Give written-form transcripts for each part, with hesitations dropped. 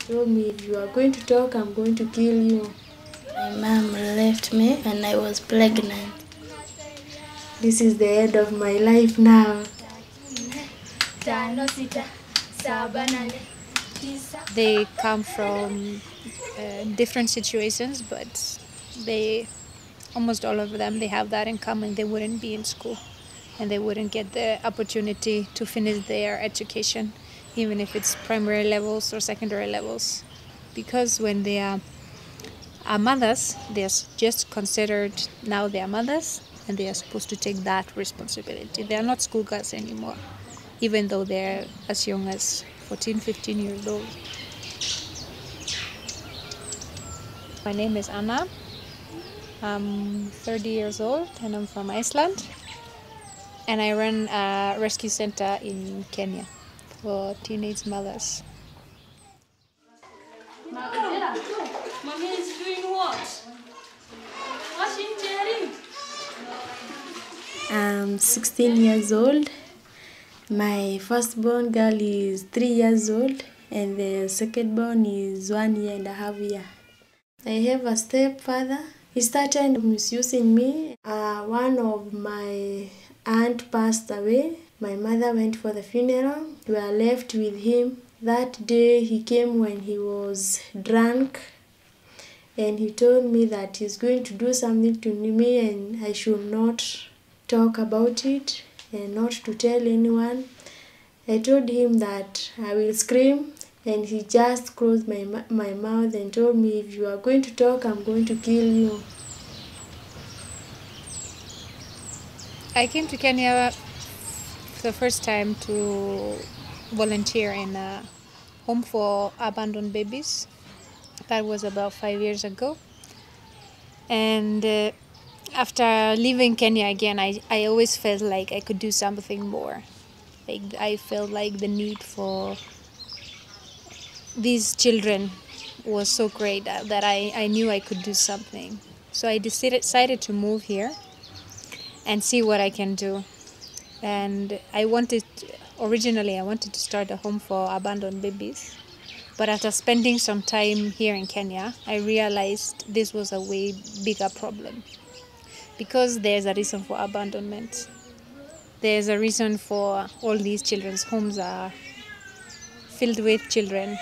Told me, if you are going to talk, I'm going to kill you. My mom left me when I was pregnant. This is the end of my life now. They come from different situations, but almost all of them, they have that in common. They wouldn't be in school and they wouldn't get the opportunity to finish their education, even if it's primary levels or secondary levels. Because when they are mothers, they are just considered, now they are mothers and they are supposed to take that responsibility. They are not schoolgirls anymore, even though they're as young as 14, 15 years old. My name is Anna. I'm 30 years old and I'm from Iceland. And I run a rescue center in Kenya for teenage mothers. Mommy is doing what? Washing cherry. I'm 16 years old. My firstborn girl is 3 years old and the secondborn is 1.5 years. I have a stepfather. He started misusing me. One of my aunt passed away. My mother went for the funeral. We were left with him. That day he came when he was drunk and he told me that he's going to do something to me and I should not talk about it and not to tell anyone. I told him that I will scream and he just closed my mouth and told me, if you are going to talk, I'm going to kill you. I came to Kenya for the first time to volunteer in a home for abandoned babies. That was about 5 years ago. And after leaving Kenya again, I always felt like I could do something more. Like I felt like the need for these children was so great that I knew I could do something. So I decided to move here and see what I can do. And originally I wanted to start a home for abandoned babies. But after spending some time here in Kenya, I realized this was a way bigger problem. Because there's a reason for abandonment. There's a reason for all these children's homes are filled with children.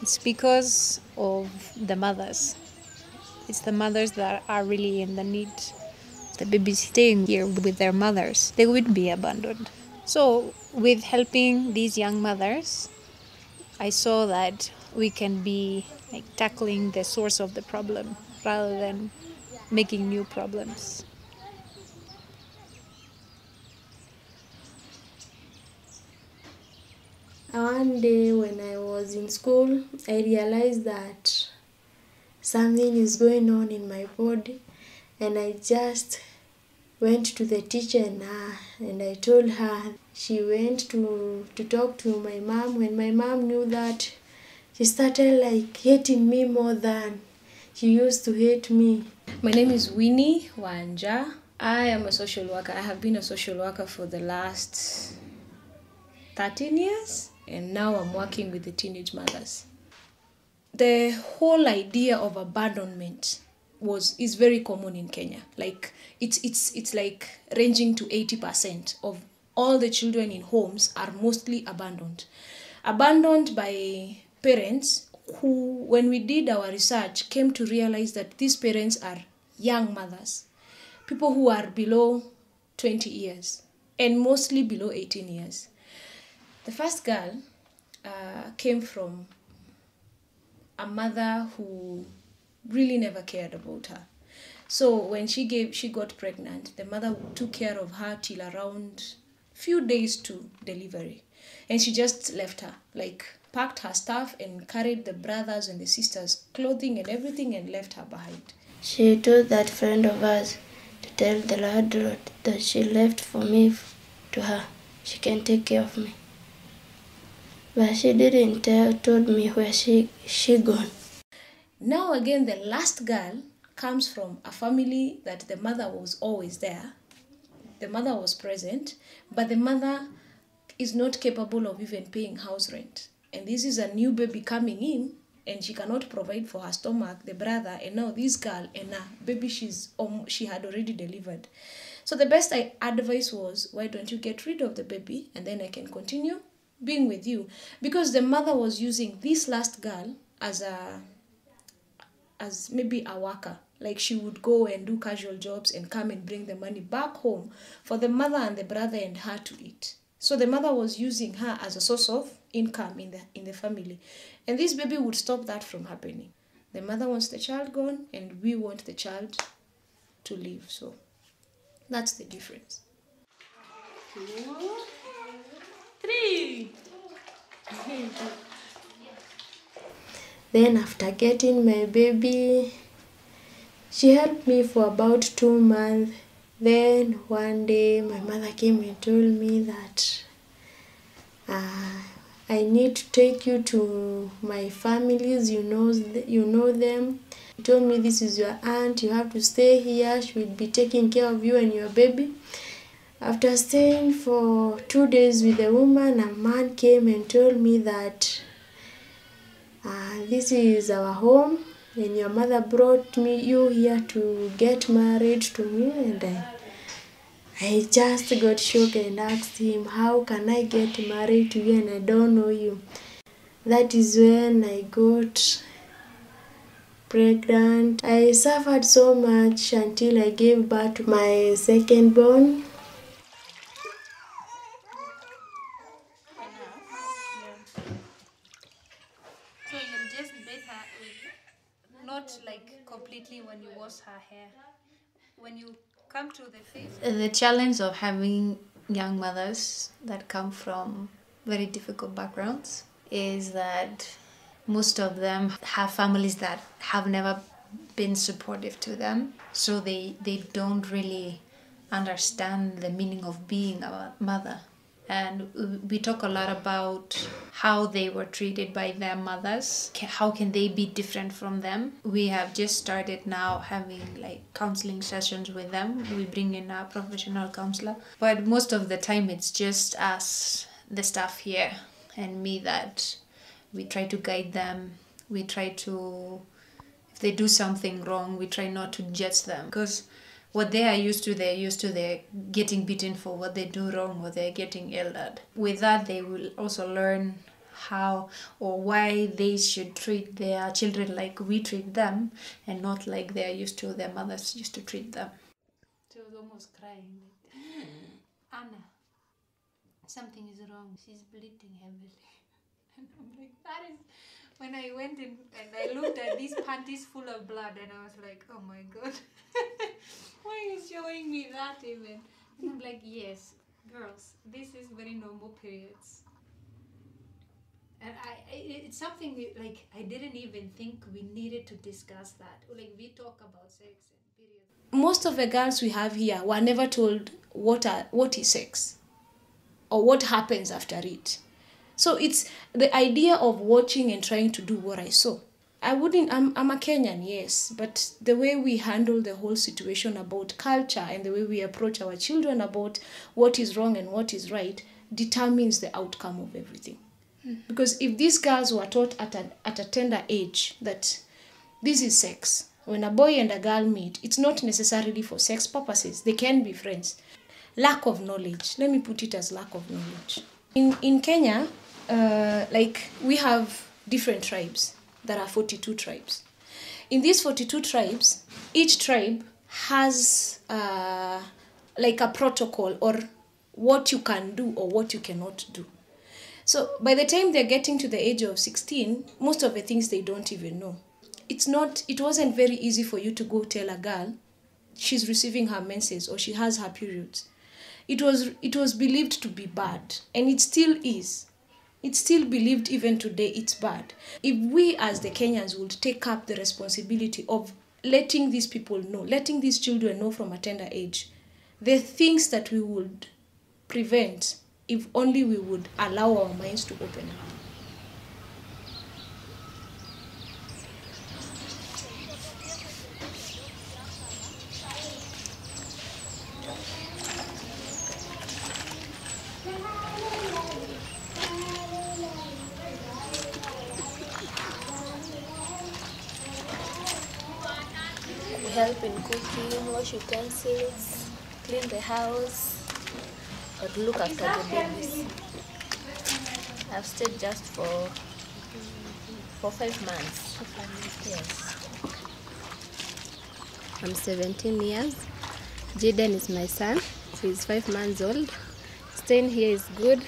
It's because of the mothers. It's the mothers that are really in the need. The babies staying here with their mothers, they would be abandoned. So with helping these young mothers, I saw that we can be like tackling the source of the problem rather than making new problems. One day when I was in school, I realized that something is going on in my body and I just went to the teacher and I told her. She went to talk to my mom. When my mom knew that, she started like hating me more than she used to hate me. My name is Winnie Wanja. I am a social worker. I have been a social worker for the last 13 years and now I'm working with the teenage mothers. The whole idea of abandonment is very common in Kenya. Like it's like ranging to 80% of all the children in homes are mostly abandoned. Abandoned by parents who, when we did our research, came to realize that these parents are young mothers, people who are below 20 years and mostly below 18 years. The first girl came from a mother who really never cared about her. So when she got pregnant, the mother took care of her till around few days to delivery. And she just left her, like packed her stuff and carried the brothers and the sisters' clothing and everything and left her behind. She told that friend of ours to tell the landlord that she left for me to her. She can take care of me. But she didn't told me where she gone. Now again, the last girl comes from a family that the mother was always there. The mother was present, but the mother is not capable of even paying house rent. And this is a new baby coming in, and she cannot provide for her stomach, the brother, and now this girl, and now baby she had already delivered. So the best advice was, why don't you get rid of the baby, and then I can continue being with you. Because the mother was using this last girl as maybe a worker. Like she would go and do casual jobs and come and bring the money back home for the mother and the brother and her to eat. So the mother was using her as a source of income in the family. And this baby would stop that from happening. The mother wants the child gone, and we want the child to live. So that's the difference. 2, 3. Then after getting my baby, she helped me for about 2 months. Then one day my mother came and told me that I need to take you to my families, you know them. She told me, this is your aunt, you have to stay here, she will be taking care of you and your baby. After staying for 2 days with the woman, a man came and told me that this is our home, and your mother brought you here to get married to me. And I just got shocked and asked him, how can I get married to you and I don't know you? That is when I got pregnant. I suffered so much until I gave birth to my second born. So you'll just bathe her with, not like completely when you wash her hair. When you come to the face. The challenge of having young mothers that come from very difficult backgrounds is that most of them have families that have never been supportive to them. So they don't really understand the meaning of being a mother. And we talk a lot about how they were treated by their mothers. How can they be different from them? We have just started now having like counseling sessions with them. We bring in a professional counselor. But most of the time it's just us, the staff here, and me, that we try to guide them. We try to, if they do something wrong, we try not to judge them. Because what they are used to, they're getting beaten for what they do wrong, or they're getting yelled at. With that, they will also learn how or why they should treat their children like we treat them, and not like they're used to, their mothers used to treat them. She was almost crying. Anna, something is wrong. She's bleeding heavily. And I'm like, that is... When I went in and I looked at these panties full of blood, and I was like, oh my God. Why are you showing me that even? And I'm like, yes, girls, this is very normal periods. And it's something like I didn't even think we needed to discuss that. Like we talk about sex and periods. Most of the girls we have here were never told what is sex or what happens after it. So it's the idea of watching and trying to do what I saw. I'm a Kenyan, yes, but the way we handle the whole situation about culture and the way we approach our children about what is wrong and what is right determines the outcome of everything. Because if these girls were taught at a tender age that this is sex, when a boy and a girl meet, it's not necessarily for sex purposes. They can be friends. Lack of knowledge. Let me put it as lack of knowledge. In Kenya, we have different tribes. There are 42 tribes. In these 42 tribes, each tribe has like a protocol or what you can do or what you cannot do. So by the time they're getting to the age of 16, most of the things they don't even know. It wasn't very easy for you to go tell a girl she's receiving her menses or she has her periods. It was believed to be bad, and it still is. It's still believed even today it's bad. If we as the Kenyans would take up the responsibility of letting these people know, letting these children know from a tender age, the things that we would prevent if only we would allow our minds to open up. help in cooking, wash utensils, clean the house, or look after the babies. I've stayed just for 5 months. Yes. I'm 17 years. Jaden is my son. He's 5 months old. Staying here is good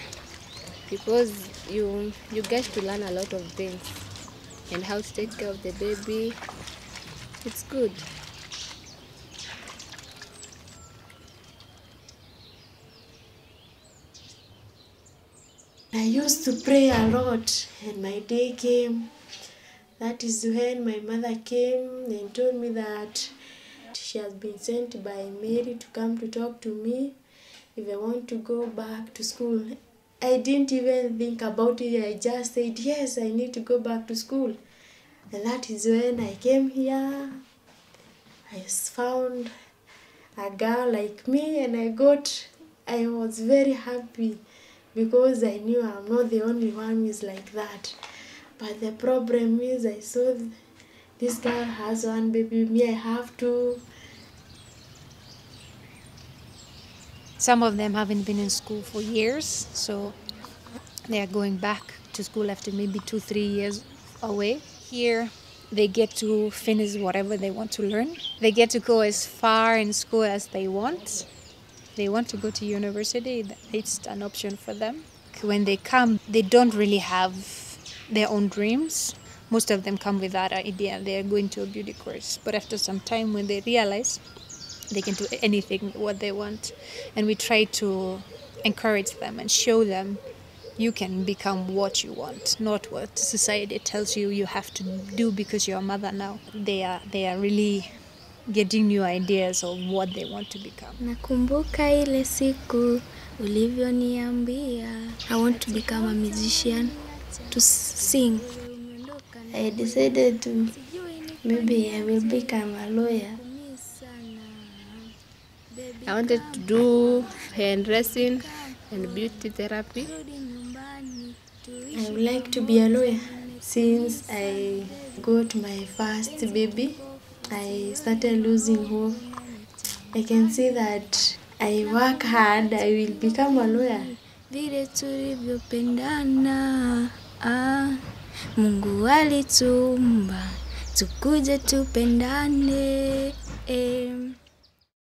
because you get to learn a lot of things and how to take care of the baby. It's good. I used to pray a lot, and my day came. That is when my mother came and told me that she has been sent by Mary to come to talk to me if I want to go back to school. I didn't even think about it. I just said, yes, I need to go back to school. And that is when I came here. I found a girl like me, and I was very happy because I knew I'm not the only one who is like that. But the problem is I saw this girl has one baby, me I have two. Some of them haven't been in school for years, so they are going back to school after maybe 2-3 years away. Here, they get to finish whatever they want to learn. They get to go as far in school as they want. They want to go to university, it's an option for them. When they come, they don't really have their own dreams. Most of them come with that idea, they're going to a beauty course. But after some time, when they realize they can do anything what they want, and we try to encourage them and show them you can become what you want, not what society tells you you have to do because you're a mother now. They are really getting new ideas of what they want to become. Nakumbuka ile siku ulivyoniambia. I want to become a musician, to sing. I decided to maybe I will become a lawyer. I wanted to do hairdressing and beauty therapy. I would like to be a lawyer. Since I got my first baby, I started losing hope. I can see that I work hard, I will become a lawyer. Vile tulivyopendana, Mungu alituumba tukuje tupendane.